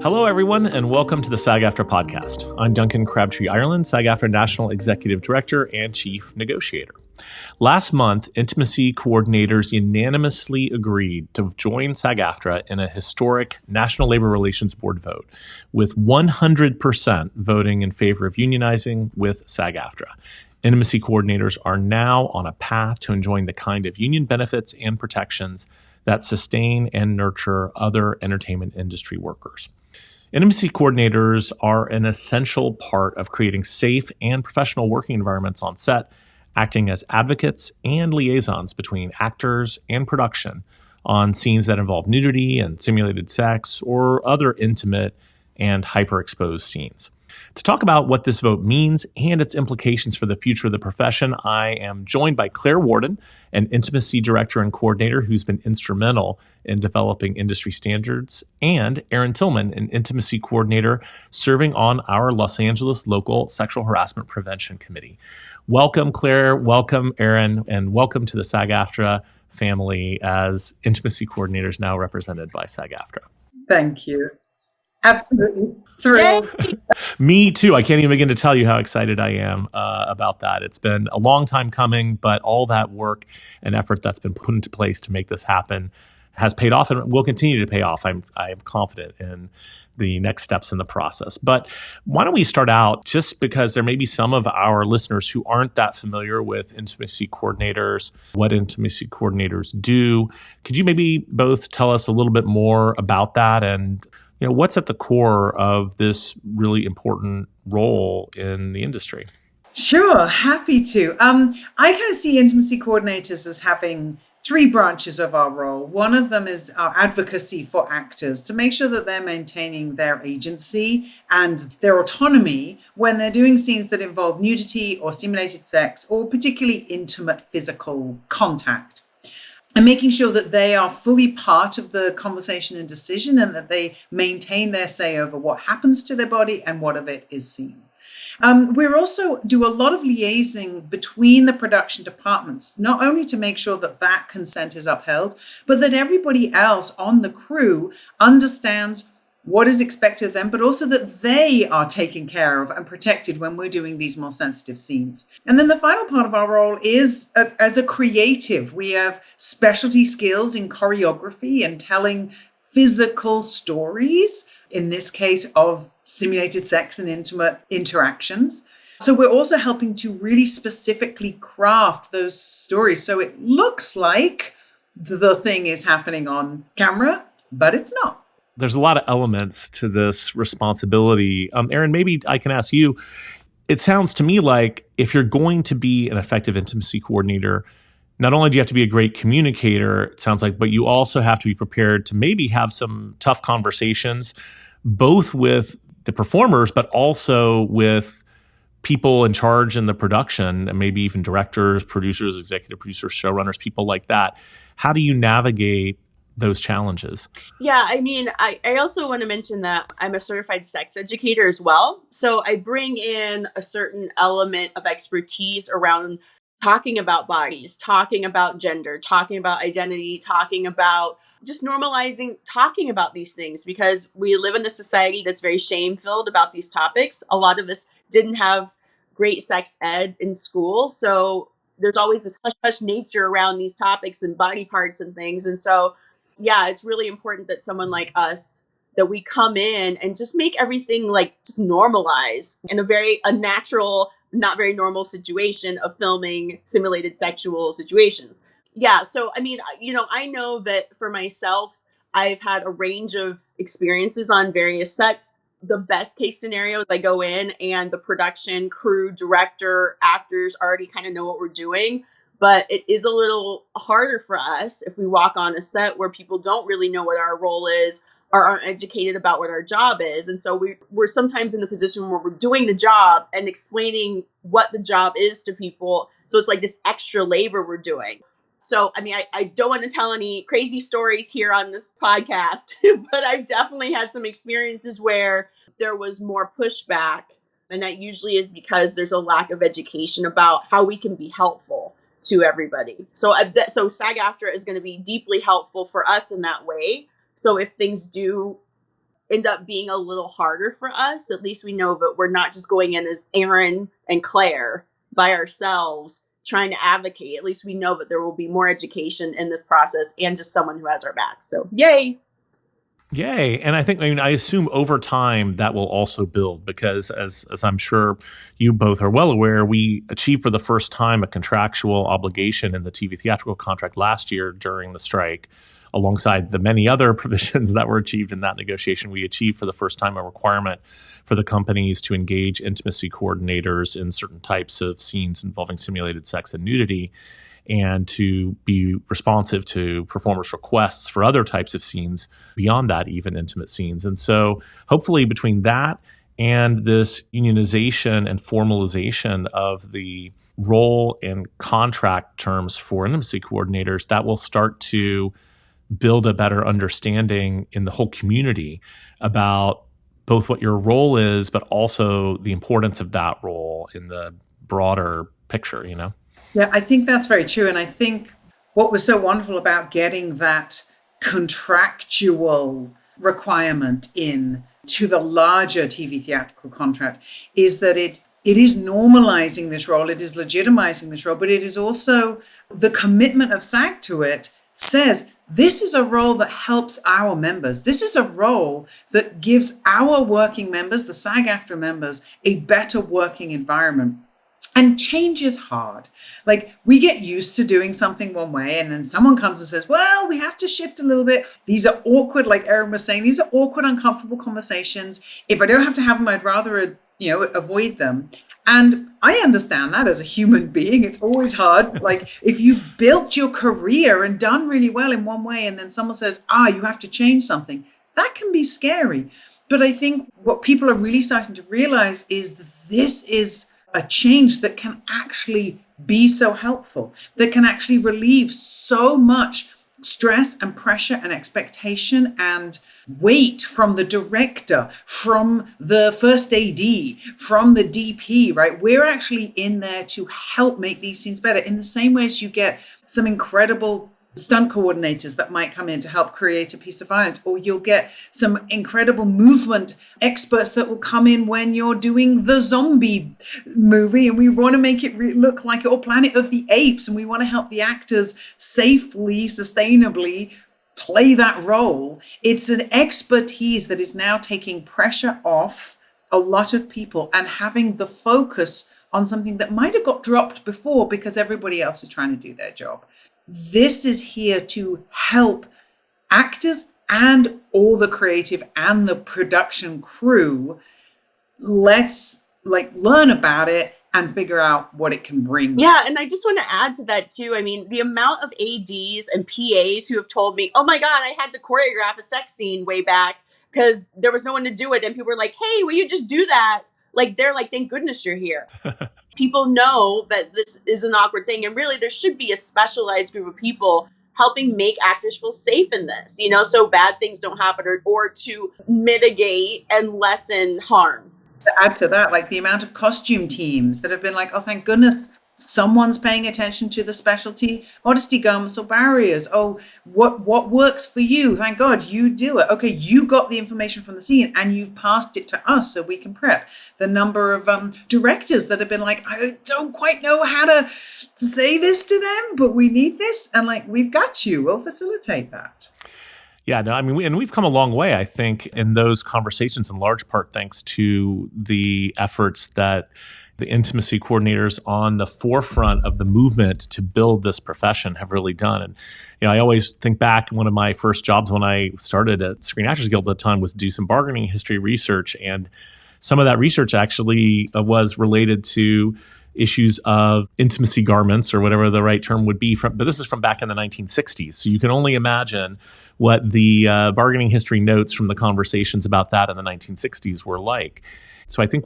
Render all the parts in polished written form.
Hello, everyone, and welcome to the SAG-AFTRA podcast. I'm Duncan Crabtree Ireland, SAG-AFTRA National Executive Director and Chief Negotiator. Last month, intimacy coordinators unanimously agreed to join SAG-AFTRA in a historic National Labor Relations Board vote, with 100% voting in favor of unionizing with SAG-AFTRA. Intimacy coordinators are now on a path to enjoying the kind of union benefits and protections that sustain and nurture other entertainment industry workers. Intimacy coordinators are an essential part of creating safe and professional working environments on set, acting as advocates and liaisons between actors and production on scenes that involve nudity and simulated sex or other intimate and hyperexposed scenes. To talk about what this vote means and its implications for the future of the profession, I am joined by Claire Warden, an intimacy director and coordinator who's been instrumental in developing industry standards, and Erin Tillman, an intimacy coordinator serving on our Los Angeles local sexual harassment prevention committee. Welcome, Claire. Welcome, Erin, and welcome to the SAG-AFTRA family as intimacy coordinators now represented by SAG-AFTRA. Thank you. Absolutely thrilled. Me too. I can't even begin to tell you how excited I am about that. It's been a long time coming, but all that work and effort that's been put into place to make this happen has paid off and will continue to pay off. I am confident in the next steps in the process. But why don't we start out, just because there may be some of our listeners who aren't that familiar with intimacy coordinators, what intimacy coordinators do. Could you maybe both tell us a little bit more about that and what's at the core of this really important role in the industry? Sure, happy to. I kind of see intimacy coordinators as having three branches of our role. One of them is our advocacy for actors to make sure that they're maintaining their agency and their autonomy when they're doing scenes that involve nudity or simulated sex or particularly intimate physical contact. And making sure that they are fully part of the conversation and decision and that they maintain their say over what happens to their body and what of it is seen. We also do a lot of liaising between the production departments, not only to make sure that that consent is upheld, but that everybody else on the crew understands what is expected of them, but also that they are taken care of and protected when we're doing these more sensitive scenes. And then the final part of our role is as a creative. We have specialty skills in choreography and telling physical stories, in this case of simulated sex and intimate interactions. So we're also helping to really specifically craft those stories so it looks like the thing is happening on camera, but it's not. There's a lot of elements to this responsibility. Erin, maybe I can ask you, it sounds to me like if you're going to be an effective intimacy coordinator, not only do you have to be a great communicator, it sounds like, but you also have to be prepared to maybe have some tough conversations, both with the performers, but also with people in charge in the production, and maybe even directors, producers, executive producers, showrunners, people like that. How do you navigate those challenges? Yeah, I mean, I also want to mention that I'm a certified sex educator as well. So I bring in a certain element of expertise around talking about bodies, talking about gender, talking about identity, talking about just normalizing, talking about these things, because we live in a society that's very shame-filled about these topics. A lot of us didn't have great sex ed in school. So there's always this hush-hush nature around these topics and body parts and things. And so yeah, it's really important that someone like us, that we come in and just make everything like just normalize in a very unnatural, not very normal situation of filming simulated sexual situations. Yeah. So, I mean, I know that for myself, I've had a range of experiences on various sets. The best case scenario is I go in and the production crew, director, actors already kind of know what we're doing. But it is a little harder for us if we walk on a set where people don't really know what our role is or aren't educated about what our job is. And so we're sometimes in the position where we're doing the job and explaining what the job is to people. So it's like this extra labor we're doing. So, I mean, I don't want to tell any crazy stories here on this podcast, but I've definitely had some experiences where there was more pushback. And that usually is because there's a lack of education about how we can be helpful to everybody. So SAG-AFTRA is going to be deeply helpful for us in that way. So if things do end up being a little harder for us. At least we know that we're not just going in as Erin and Claire by ourselves trying to advocate. At least we know that there will be more education in this process and just someone who has our back. So yay. Yay. And I assume over time that will also build because as I'm sure you both are well aware, we achieved for the first time a contractual obligation in the TV theatrical contract last year during the strike. Alongside the many other provisions that were achieved in that negotiation, we achieved for the first time a requirement for the companies to engage intimacy coordinators in certain types of scenes involving simulated sex and nudity, and to be responsive to performers' requests for other types of scenes beyond that, even intimate scenes. And so hopefully between that and this unionization and formalization of the role and contract terms for intimacy coordinators, that will start to build a better understanding in the whole community about both what your role is, but also the importance of that role in the broader picture, you know? Yeah, I think that's very true. And I think what was so wonderful about getting that contractual requirement in to the larger TV theatrical contract is that it is normalizing this role, it is legitimizing this role, but it is also the commitment of SAG to it says, this is a role that helps our members. This is a role that gives our working members, the SAG-AFTRA members, a better working environment. And change is hard. Like we get used to doing something one way and then someone comes and says, well, we have to shift a little bit. These are awkward, like Erin was saying, these are awkward, uncomfortable conversations. If I don't have to have them, I'd rather, avoid them. And I understand that as a human being. It's always hard. Like if you've built your career and done really well in one way and then someone says, you have to change something, that can be scary. But I think what people are really starting to realize is that this is a change that can actually be so helpful, that can actually relieve so much stress and pressure and expectation and weight from the director, from the first AD, from the DP, right? We're actually in there to help make these scenes better in the same way as you get some incredible stunt coordinators that might come in to help create a piece of violence, or you'll get some incredible movement experts that will come in when you're doing the zombie movie and we want to make it look like or Planet of the Apes and we want to help the actors safely, sustainably play that role. It's an expertise that is now taking pressure off a lot of people and having the focus on something that might have got dropped before because everybody else is trying to do their job. This is here to help actors and all the creative and the production crew. Let's learn about it and figure out what it can bring. Yeah, and I just want to add to that too. I mean, the amount of ADs and PAs who have told me, oh my God, I had to choreograph a sex scene way back because there was no one to do it. And people were like, hey, will you just do that? Like, they're like, thank goodness you're here. People know that this is an awkward thing. And really, there should be a specialized group of people helping make actors feel safe in this, so bad things don't happen or to mitigate and lessen harm. To add to that, like the amount of costume teams that have been like, oh, thank goodness someone's paying attention to the specialty modesty garments or barriers. Oh, what works for you? Thank God you do it. Okay, you got the information from the scene and you've passed it to us so we can prep. The number of directors that have been like, I don't quite know how to say this to them, but we need this. And we've got you. We'll facilitate that. Yeah, no, I mean, we've come a long way, I think, in those conversations, in large part thanks to the efforts that the intimacy coordinators on the forefront of the movement to build this profession have really done. And, I always think back, one of my first jobs when I started at Screen Actors Guild at the time was to do some bargaining history research. And some of that research actually was related to issues of intimacy garments or whatever the right term would be but this is from back in the 1960s. So you can only imagine what the bargaining history notes from the conversations about that in the 1960s were like. So I think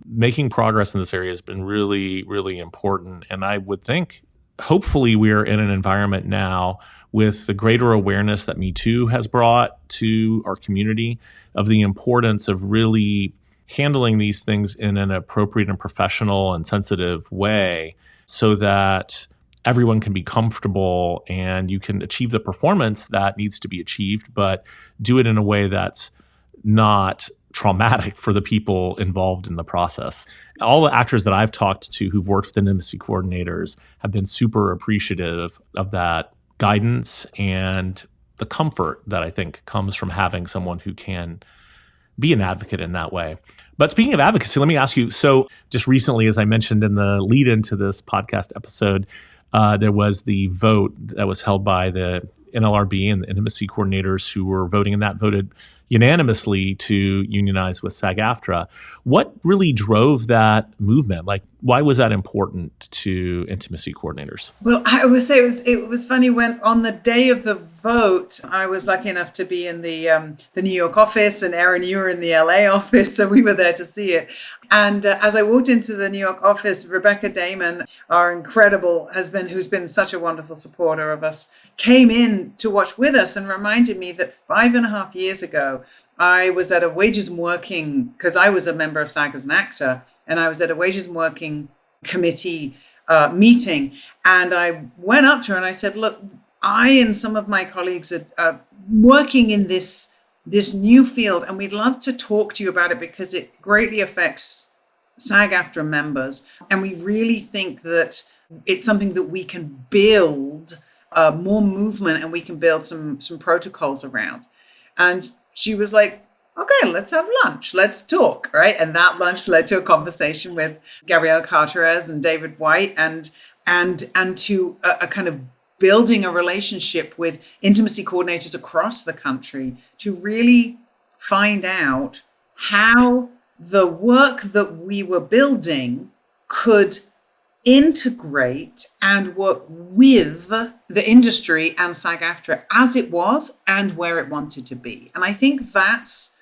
making progress in this area has been really, really important. And I would think, hopefully we're in an environment now with the greater awareness that Me Too has brought to our community of the importance of really handling these things in an appropriate and professional and sensitive way so that everyone can be comfortable and you can achieve the performance that needs to be achieved, but do it in a way that's not traumatic for the people involved in the process. All the actors that I've talked to who've worked with intimacy coordinators have been super appreciative of that guidance and the comfort that I think comes from having someone who can be an advocate in that way. But speaking of advocacy, let me ask you, so just recently, as I mentioned in the lead into this podcast episode, there was the vote that was held by the NLRB and the intimacy coordinators who were voting, and that voted unanimously to unionize with SAG-AFTRA. What really drove that movement? Like, why was that important to intimacy coordinators? Well, I would say it was funny when on the day of the vote, I was lucky enough to be in the New York office, and Erin, you were in the LA office, so we were there to see it. And as I walked into the New York office, Rebecca Damon, our incredible husband, who's been such a wonderful supporter of us, came in to watch with us and reminded me that 5.5 years ago, I was at a Wages and Working, because I was a member of SAG as an actor, and I was at a Wages and Working committee meeting. And I went up to her and I said, look, I and some of my colleagues are working in this new field, and we'd love to talk to you about it because it greatly affects SAG-AFTRA members. And we really think that it's something that we can build more movement, and we can build some protocols around. And she was like, okay, let's have lunch. Let's talk, right? And that lunch led to a conversation with Gabrielle Carteres and David White, and to a kind of building a relationship with intimacy coordinators across the country to really find out how the work that we were building could integrate and work with the industry and SAG-AFTRA as it was and where it wanted to be. And I think that's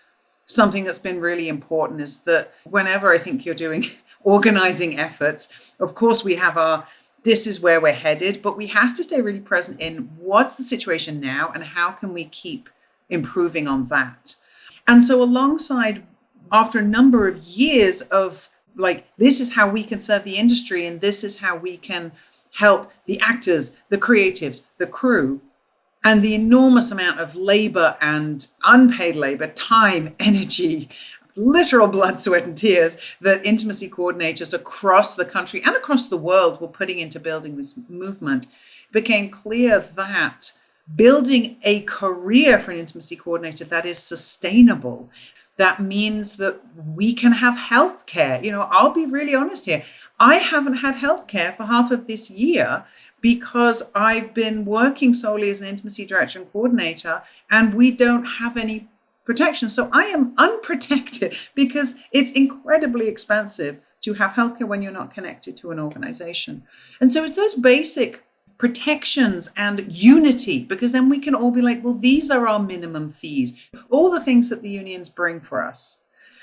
something that's been really important, is that whenever I think you're doing organizing efforts, of course we have this is where we're headed, but we have to stay really present in what's the situation now and how can we keep improving on that. And so alongside, after a number of years of like, this is how we can serve the industry and this is how we can help the actors, the creatives, the crew, and the enormous amount of labor and unpaid labor, time, energy, literal blood, sweat, and tears that intimacy coordinators across the country and across the world were putting into building this movement, it became clear that building a career for an intimacy coordinator that is sustainable, that means that we can have health care. You know, I'll be really honest here. I haven't had health care for half of this year because I've been working solely as an intimacy director and coordinator, and we don't have any protection. So I am unprotected because it's incredibly expensive to have healthcare when you're not connected to an organization. And so it's those basic protections and unity, because then we can all be like, well, these are our minimum fees. All the things that the unions bring for us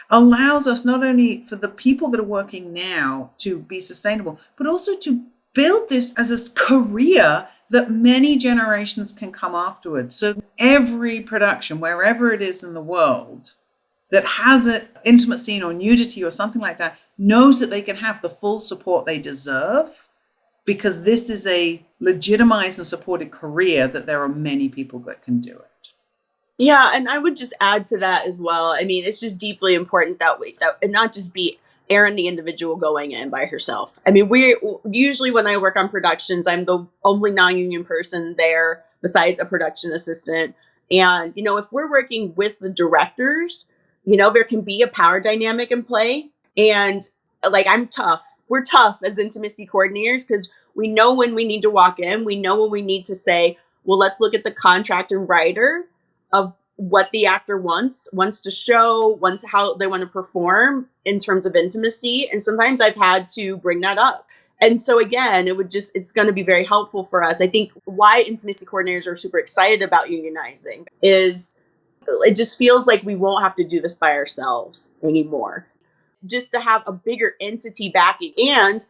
allows us not only for the people that are working now to be sustainable, but also to build this as a career that many generations can come afterwards. So every production, wherever it is in the world, that has an intimate scene or nudity or something like that, knows that they can have the full support they deserve, because this is a legitimized and supported career that there are many people that can do it. Yeah, and I would just add to that as well. I mean, it's just deeply important that it not just be Erin, the individual, going in by herself. I mean, we usually, when I work on productions, I'm the only non-union person there besides a production assistant. And, you know, if we're working with the directors, you know, there can be a power dynamic in play. And like, I'm tough. We're tough as intimacy coordinators because we know when we need to walk in. We know when we need to say, well, let's look at the contract and writer of what the actor wants to show, how they want to perform in terms of intimacy. And sometimes I've had to bring that up. And so again, it's going to be very helpful for us. I think why intimacy coordinators are super excited about unionizing is it just feels like we won't have to do this by ourselves anymore. Just to have a bigger entity backing. And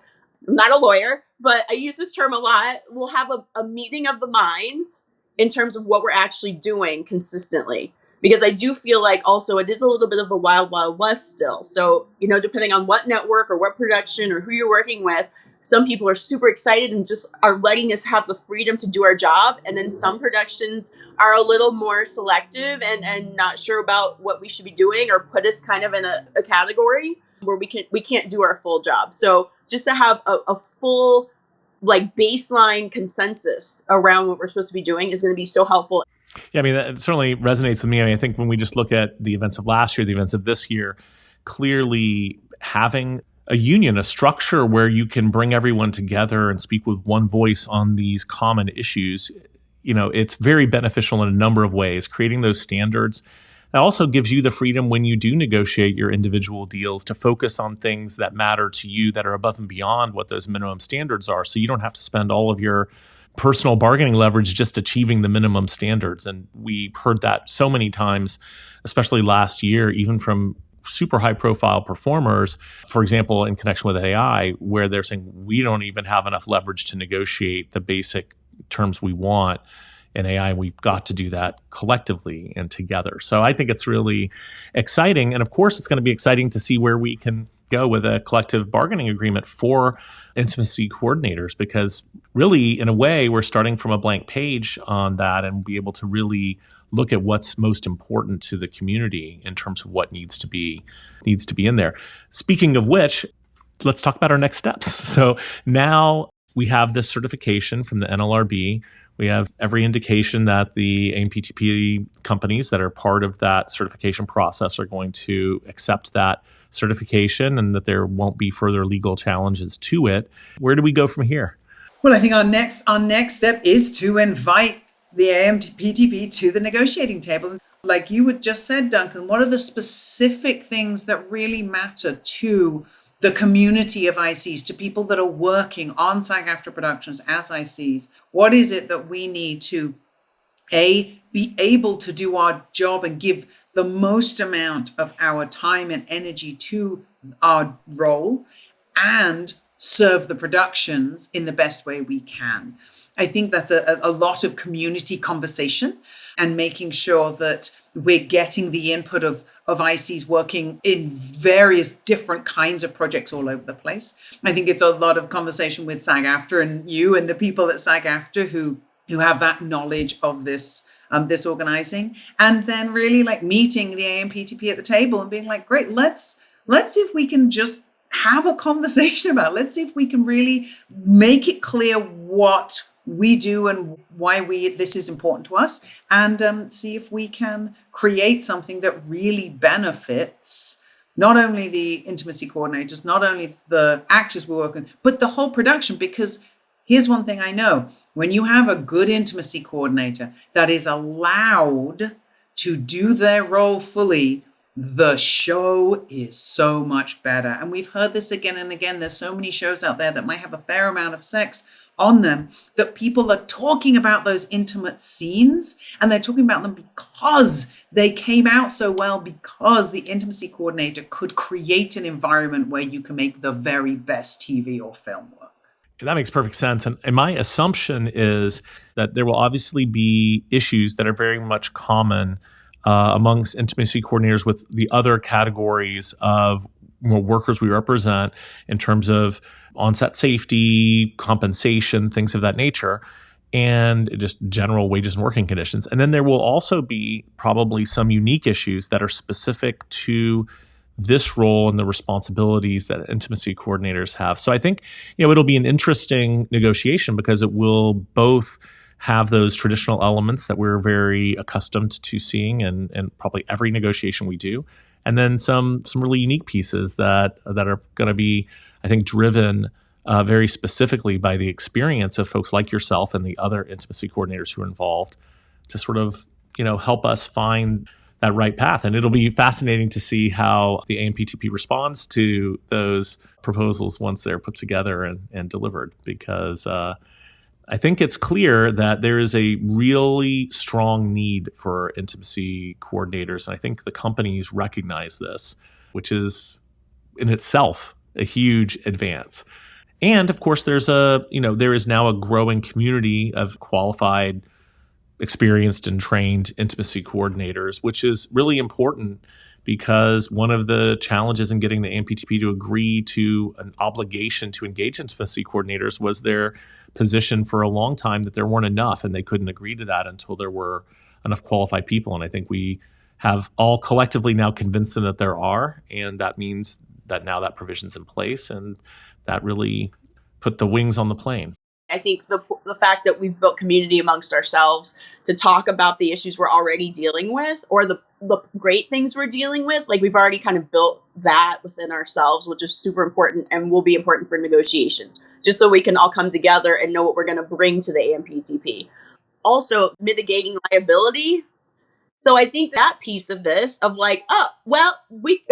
I'm not a lawyer, but I use this term a lot. We'll have a meeting of the minds in terms of what we're actually doing consistently. Because I do feel like also it is a little bit of a wild, wild west still. So, you know, depending on what network or what production or who you're working with, some people are super excited and just are letting us have the freedom to do our job. And then some productions are a little more selective and not sure about what we should be doing, or put us kind of in a category where we can't do our full job. So just to have a full like baseline consensus around what we're supposed to be doing is going to be so helpful. Yeah, I mean, that certainly resonates with me. I mean, I think when we just look at the events of last year, the events of this year, clearly having a union, a structure where you can bring everyone together and speak with one voice on these common issues, it's very beneficial in a number of ways. Creating those standards, that also gives you the freedom when you do negotiate your individual deals to focus on things that matter to you, that are above and beyond what those minimum standards are. So you don't have to spend all of your personal bargaining leverage just achieving the minimum standards. And we heard that so many times, especially last year, even from super high profile performers, for example, in connection with AI, where they're saying we don't even have enough leverage to negotiate the basic terms we want in AI. We've got to do that collectively and together. So I think it's really exciting. And of course, it's going to be exciting to see where we can go with a collective bargaining agreement for intimacy coordinators, because really, in a way, we're starting from a blank page on that and be able to really look at what's most important to the community in terms of what needs to be in there. Speaking of which, let's talk about our next steps. So now we have this certification from the NLRB. We have every indication that the AMPTP companies that are part of that certification process are going to accept that certification and that there won't be further legal challenges to it. Where do we go from here? Well, I think our next step is to invite the AMPTP to the negotiating table. Like you had just said, Duncan, what are the specific things that really matter to the community of ICs, to people that are working on SAG-AFTRA productions as ICs? What is it that we need to, A, be able to do our job and give the most amount of our time and energy to our role, and serve the productions in the best way we can? I think that's a lot of community conversation and making sure that we're getting the input of ICs working in various different kinds of projects all over the place. I think it's a lot of conversation with SAG-AFTRA and you and the people at SAG-AFTRA who have that knowledge of this organizing, and then really like meeting the AMPTP at the table and being like, great, let's see if we can just have a conversation about it. Let's see if we can really make it clear what we do and why this is important to us, and see if we can create something that really benefits not only the intimacy coordinators, not only the actors we're working with, but the whole production. Because here's one thing I know: when you have a good intimacy coordinator that is allowed to do their role fully, the show is so much better. And we've heard this again and again. There's so many shows out there that might have a fair amount of sex on them, that people are talking about those intimate scenes, and they're talking about them because they came out so well, because the intimacy coordinator could create an environment where you can make the very best TV or film work. That makes perfect sense. And my assumption is that there will obviously be issues that are very much common amongst intimacy coordinators with the other categories of workers we represent in terms of on-set safety, compensation, things of that nature, and just general wages and working conditions. And then there will also be probably some unique issues that are specific to this role and the responsibilities that intimacy coordinators have. So I think, it'll be an interesting negotiation, because it will both have those traditional elements that we're very accustomed to seeing in probably every negotiation we do, and then some really unique pieces that are going to be, I think, driven very specifically by the experience of folks like yourself and the other intimacy coordinators who are involved to sort of, help us find that right path. And it'll be fascinating to see how the AMPTP responds to those proposals once they're put together and delivered, because I think it's clear that there is a really strong need for intimacy coordinators. And I think the companies recognize this, which is in itself a huge advance. And of course, there is now a growing community of qualified, experienced, and trained intimacy coordinators, which is really important, because one of the challenges in getting the AMPTP to agree to an obligation to engage intimacy coordinators was their position for a long time that there weren't enough, and they couldn't agree to that until there were enough qualified people. And I think we have all collectively now convinced them that there are, and that means that now that provision's in place, and that really put the wings on the plane. I think the fact that we've built community amongst ourselves to talk about the issues we're already dealing with, or the great things we're dealing with, like we've already kind of built that within ourselves, which is super important and will be important for negotiations, just so we can all come together and know what we're going to bring to the AMPTP. Also, mitigating liability. So I think that piece of this, of like, oh, well, we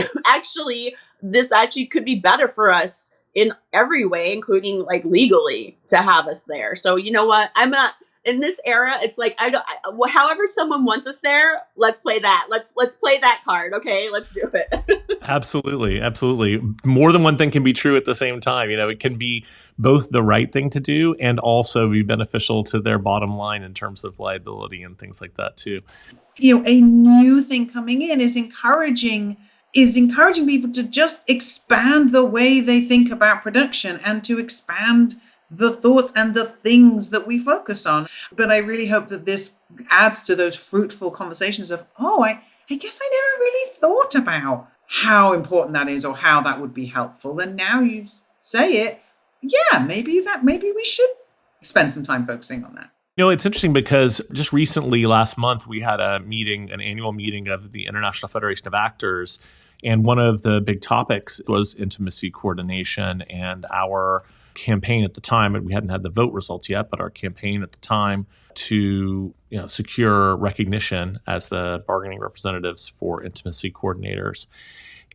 this actually could be better for us in every way, including like legally, to have us there. So you know what? I'm not in this era. It's like however someone wants us there, let's play that. Let's play that card. Okay, let's do it. Absolutely. More than one thing can be true at the same time. It can be both the right thing to do and also be beneficial to their bottom line in terms of liability and things like that too. A new thing coming in is encouraging people to just expand the way they think about production and to expand the thoughts and the things that we focus on. But I really hope that this adds to those fruitful conversations of, I guess I never really thought about how important that is or how that would be helpful. And now you say it, maybe we should spend some time focusing on that. It's interesting because just recently, last month, we had an annual meeting of the International Federation of Actors. And one of the big topics was intimacy coordination, and our campaign at the time, and we hadn't had the vote results yet, but our campaign at the time to secure recognition as the bargaining representatives for intimacy coordinators.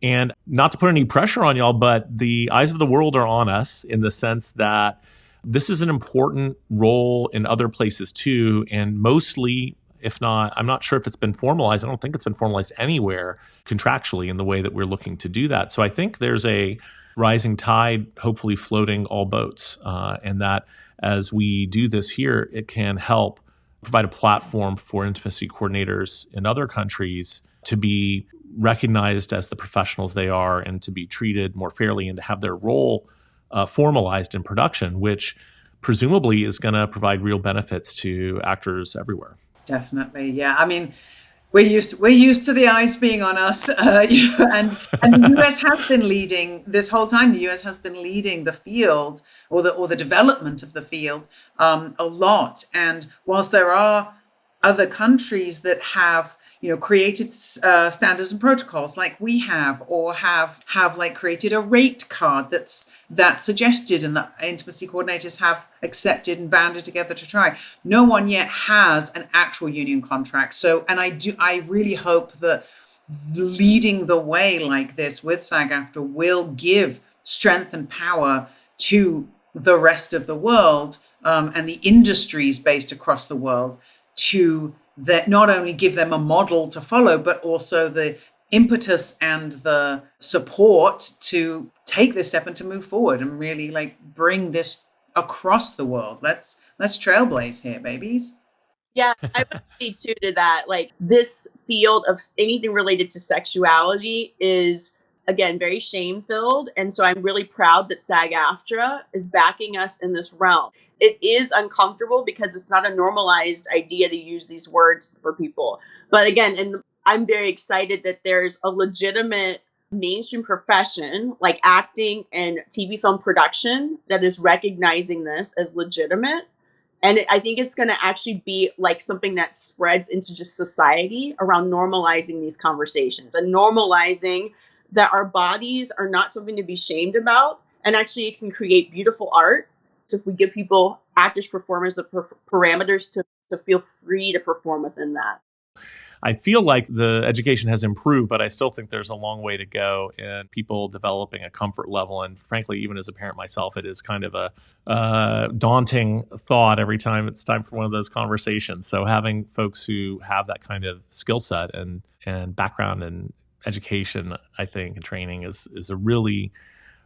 And not to put any pressure on y'all, but the eyes of the world are on us in the sense that this is an important role in other places too, and mostly, if not, I'm not sure if it's been formalized. I don't think it's been formalized anywhere contractually in the way that we're looking to do that. So I think there's a rising tide, hopefully floating all boats, and that as we do this here, it can help provide a platform for intimacy coordinators in other countries to be recognized as the professionals they are and to be treated more fairly and to have their role formalized in production, which presumably is going to provide real benefits to actors everywhere. Definitely, yeah. I mean, we're used to the eyes being on us, and the US has been leading this whole time. The US has been leading the field or the development of the field a lot. And whilst there are other countries that have created standards and protocols like we have, or have like created a rate card that's suggested and that intimacy coordinators have accepted and banded together to try. No one yet has an actual union contract. So, and I really hope that leading the way like this with SAG-AFTRA will give strength and power to the rest of the world and the industries based across the world, to that not only give them a model to follow, but also the impetus and the support to take this step and to move forward and really like bring this across the world. Let's trailblaze here, babies. Yeah, I would say too to that, like this field of anything related to sexuality is, again, very shame-filled. And so I'm really proud that SAG-AFTRA is backing us in this realm. It is uncomfortable because it's not a normalized idea to use these words for people. But again, and I'm very excited that there's a legitimate mainstream profession like acting and TV film production that is recognizing this as legitimate. And I think it's going to actually be like something that spreads into just society around normalizing these conversations and normalizing that our bodies are not something to be shamed about, and actually it can create beautiful art. So if we give people, actors, performers, the parameters to feel free to perform within that. I feel like the education has improved, but I still think there's a long way to go in people developing a comfort level. And frankly, even as a parent myself, it is kind of a daunting thought every time it's time for one of those conversations. So having folks who have that kind of skill set and background and education, I think, and training is a really,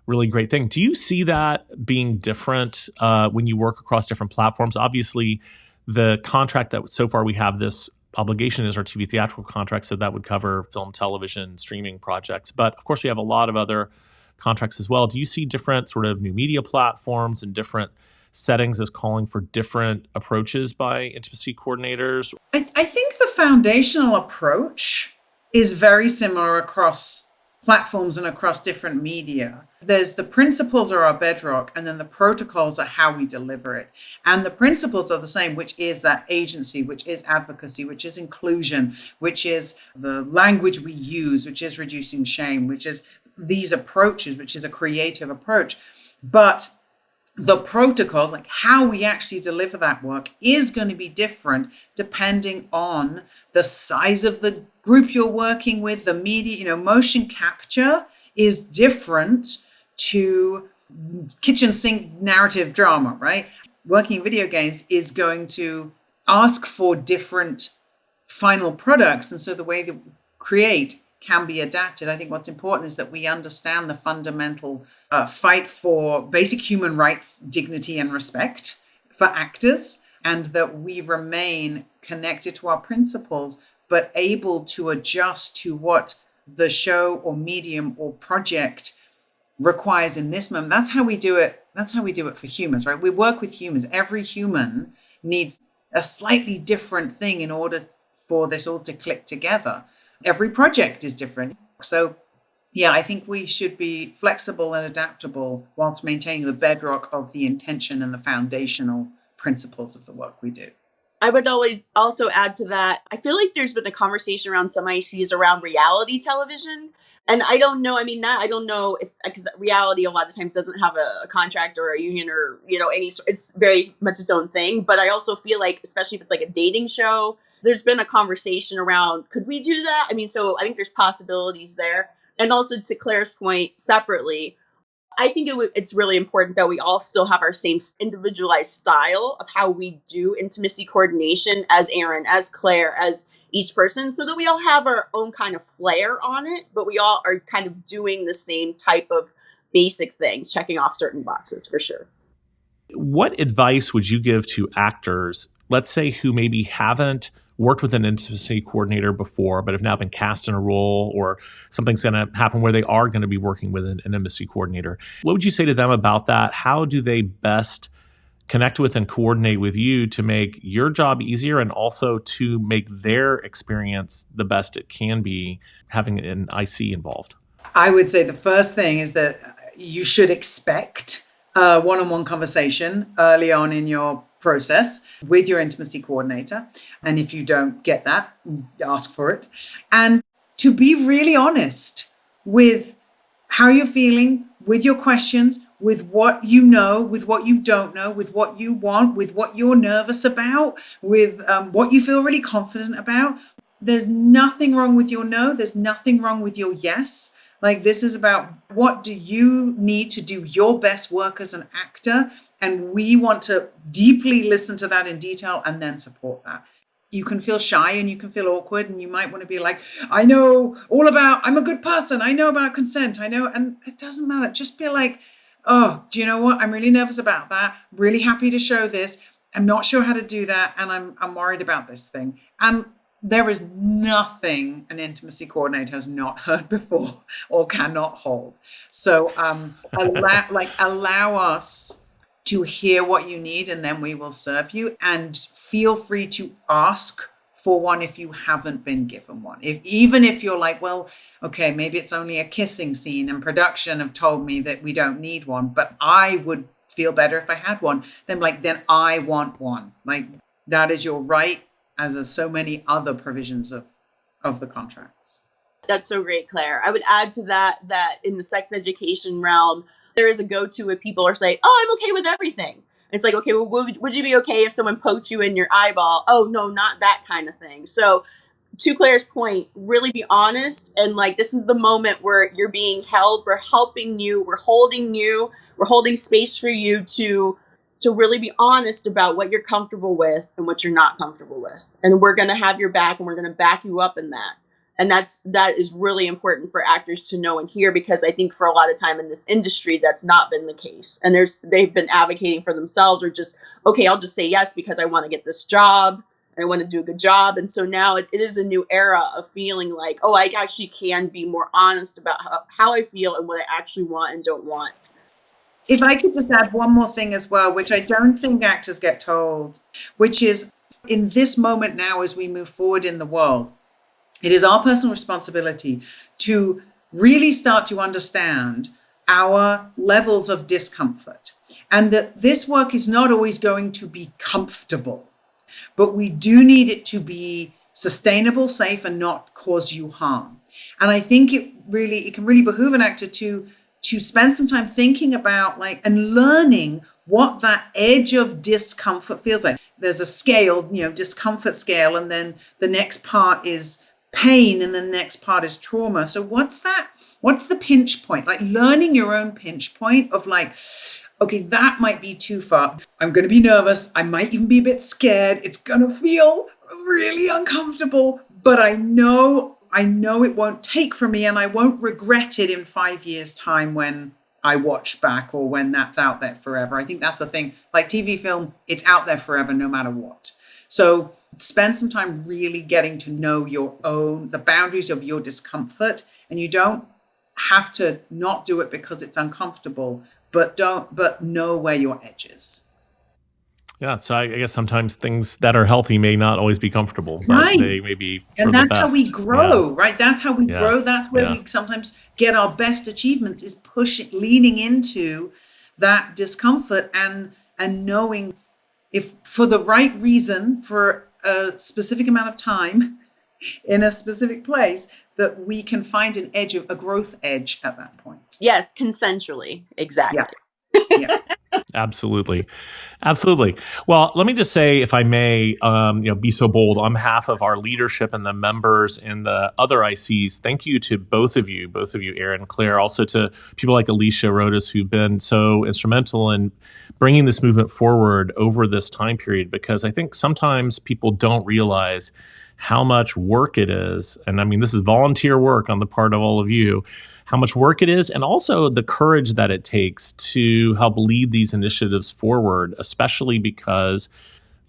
really great thing. Do you see that being different when you work across different platforms? Obviously, the contract that so far we have this obligation is our TV theatrical contract, so that would cover film, television, streaming projects. But of course, we have a lot of other contracts as well. Do you see different sort of new media platforms and different settings as calling for different approaches by intimacy coordinators? I think the foundational approach is very similar across platforms and across different media. There's the principles are our bedrock, and then the protocols are how we deliver it. And the principles are the same, which is that agency, which is advocacy, which is inclusion, which is the language we use, which is reducing shame, which is these approaches, which is a creative approach. But the protocols, like how we actually deliver that work, is going to be different depending on the size of the group you're working with, the media. Motion capture is different to kitchen sink narrative drama, right? Working in video games is going to ask for different final products. And so the way that we create can be adapted. I think what's important is that we understand the fundamental fight for basic human rights, dignity, and respect for actors, and that we remain connected to our principles, but able to adjust to what the show or medium or project requires in this moment. That's how we do it. That's how we do it for humans, right? We work with humans. Every human needs a slightly different thing in order for this all to click together. Every project is different. So yeah, I think we should be flexible and adaptable whilst maintaining the bedrock of the intention and the foundational principles of the work we do. I would always also add to that, I feel like there's been a conversation around some ICs around reality television. And I don't know, I don't know if, because reality a lot of times doesn't have a contract or a union or, it's very much its own thing. But I also feel like, especially if it's like a dating show, there's been a conversation around, could we do that? So I think there's possibilities there. And also to Claire's point separately, I think it's really important that we all still have our same individualized style of how we do intimacy coordination as Erin, as Claire, as each person, so that we all have our own kind of flair on it, but we all are kind of doing the same type of basic things, checking off certain boxes for sure. What advice would you give to actors, let's say, who maybe haven't worked with an intimacy coordinator before, but have now been cast in a role, or something's going to happen where they are going to be working with an intimacy coordinator? What would you say to them about that? How do they best connect with and coordinate with you to make your job easier and also to make their experience the best it can be having an IC involved? I would say the first thing is that you should expect a one-on-one conversation early on in your process with your intimacy coordinator. And if you don't get that, ask for it. And to be really honest with how you're feeling, with your questions, with what you know, with what you don't know, with what you want, with what you're nervous about, with what you feel really confident about. There's nothing wrong with your no. There's nothing wrong with your yes. Like, this is about what do you need to do your best work as an actor. And we want to deeply listen to that in detail and then support that. You can feel shy and you can feel awkward, and you might want to be like, I know all about, I'm a good person. I know about consent. I know, and it doesn't matter. Just be like, oh, do you know what? I'm really nervous about that. Really happy to show this. I'm not sure how to do that. And I'm worried about this thing. And there is nothing an intimacy coordinator has not heard before or cannot hold. So allow us to hear what you need, and then we will serve you. And feel free to ask for one if you haven't been given one. Even if you're like, well, okay, maybe it's only a kissing scene and production have told me that we don't need one, but I would feel better if I had one. Then I want one. Like, that is your right, as are so many other provisions of the contracts. That's so great, Claire. I would add to that in the sex education realm, there is a go-to if people are saying, oh, I'm okay with everything. It's like, okay, well, would you be okay if someone poked you in your eyeball? Oh, no, not that kind of thing. So to Claire's point, really be honest. And like, this is the moment where you're being held. We're helping you. We're holding you. We're holding space for you to really be honest about what you're comfortable with and what you're not comfortable with. And we're going to have your back, and we're going to back you up in that. And that is really important for actors to know and hear, because I think for a lot of time in this industry, that's not been the case. And they've been advocating for themselves, or just, okay, I'll just say yes because I want to get this job. I want to do a good job. And so now it is a new era of feeling like, oh, I actually can be more honest about how I feel and what I actually want and don't want. If I could just add one more thing as well, which I don't think actors get told, which is in this moment now as we move forward in the world, it is our personal responsibility to really start to understand our levels of discomfort, and that this work is not always going to be comfortable, but we do need it to be sustainable, safe, and not cause you harm. And I think it can really behoove an actor to spend some time thinking about and learning what that edge of discomfort feels like. There's a scale, discomfort scale, and then the next part is pain, and the next part is trauma. So what's the pinch point? Learning your own pinch point of okay, that might be too far. I'm going to be nervous. I might even be a bit scared. It's going to feel really uncomfortable, but I know it won't take from me, and I won't regret it in 5 years' time when I watch back or when that's out there forever. I think that's a thing. Like TV film, it's out there forever no matter what. So spend some time really getting to know the boundaries of your discomfort, and you don't have to not do it because it's uncomfortable, but know where your edge is. Yeah, so I guess sometimes things that are healthy may not always be comfortable, but right. They may be and that's how we grow, right? That's how we Yeah. grow. That's where we sometimes get our best achievements, is leaning into that discomfort and knowing if for the right reason, for a specific amount of time in a specific place, that we can find a growth edge at that point. Yes, consensually. Exactly. Yeah. Absolutely. Well, let me just say, if I may, be so bold on behalf of our leadership and the members and the other ICs, thank you to both of you, Erin, Claire, also to people like Alicia Rodas, who've been so instrumental in bringing this movement forward over this time period, because I think sometimes people don't realize how much work it is. And I mean, this is volunteer work on the part of all of you, how much work it is, and also the courage that it takes to help lead these initiatives forward, especially because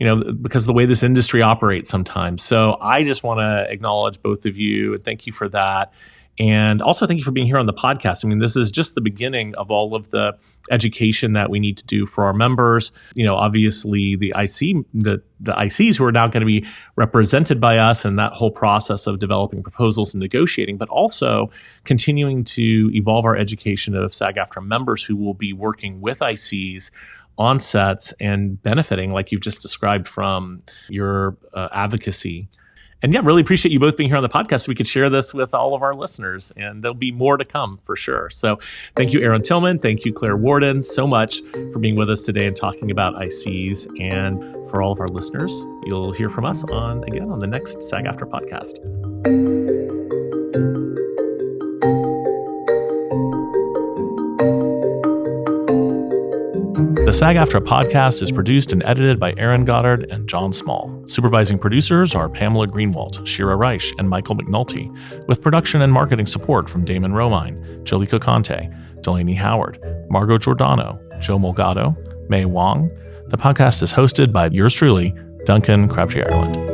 of the way this industry operates sometimes. So I just want to acknowledge both of you and thank you for that. And also thank you for being here on the podcast. I mean, this is just the beginning of all of the education that we need to do for our members. Obviously the ICs who are now going to be represented by us in that whole process of developing proposals and negotiating, but also continuing to evolve our education of SAG-AFTRA members who will be working with ICs on sets and benefiting, like you've just described, from your advocacy. And really appreciate you both being here on the podcast so we could share this with all of our listeners. And there'll be more to come for sure. So thank you, Erin Tillman. Thank you, Claire Warden, so much for being with us today and talking about ICs. And for all of our listeners, you'll hear from us on the next SAG-AFTRA podcast. The SAG-AFTRA podcast is produced and edited by Erin Goddard and John Small. Supervising producers are Pamela Greenwald, Shira Reich, and Michael McNulty, with production and marketing support from Damon Romine, Jolie Cocante, Delaney Howard, Margot Giordano, Joe Mulgado, May Wong. The podcast is hosted by yours truly, Duncan Crabtree Ireland.